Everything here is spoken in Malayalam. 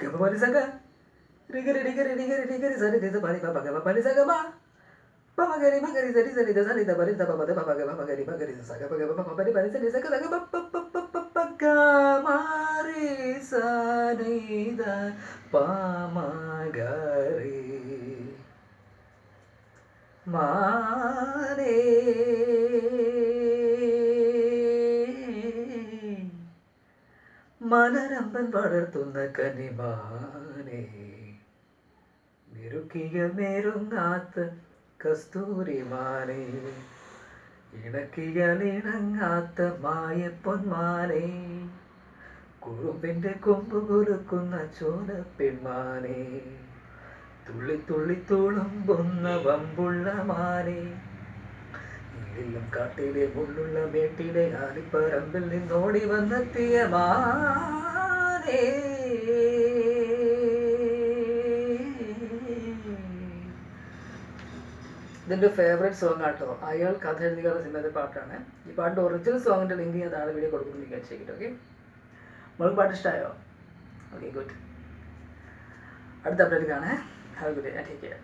ഗമ പനി സക റിഗരി റിഗരി റിഗരി റിഗരി സരി ദിത പനി പപ ഗമ പനി സക മാ പമഗരി മഗരി സരി സരി ദ സരി ദ പനി ദ പപ ദ പപ ഗമ മഗരി മഗരി സക പ ഗമ പപ പനി പനി സരി സക ദ ഗമ പ പ പ പ പ ഗ മ രി സ നി ദ പ മ ഗ രി മാനേ മലരമ്പൻ വളർത്തുന്ന കനിമാനേ മെരുക്കിയ മെരുങ്ങാത്ത കസ്തൂരിമാനേ ഇണക്കിയലിണങ്ങാത്ത മായപ്പൊന്മാനേ കുറുമ്പിൻ്റെ കൊമ്പ് കുലുക്കുന്ന ചോലപ്പെൺമാനേ തുള്ളി തുള്ളി തുളുമ്പുന്ന വമ്പുള്ള മാനേ ഇല്ലിലും കാട്ടിലെ മുള്ളുള്ള മേട്ടിലെ ആലിപ്പറമ്പിൽ നിന്നോടി വന്നെത്തിയ മാനേ ഇതെൻ്റെ ഫേവറേറ്റ് സോങ് ആട്ടോ. അയാൾ കഥ എഴുതിയുള്ള സിനിമയുടെ പാട്ടാണ്. ഈ പാട്ടിൻ്റെ ഒറിജിനൽ സോങ്ങിൻ്റെ ലിങ്ക് ഞാൻ താഴെ വീഡിയോ കൊടുക്കുന്നു, വിചാരിച്ചേക്കിട്ട്. ഓക്കെ, നിങ്ങൾക്ക് പാട്ട് ഇഷ്ടമായോ? Okay, good. അടുത്ത അപ്ഡേറ്റ് കാണാം. Have A good day. Take care.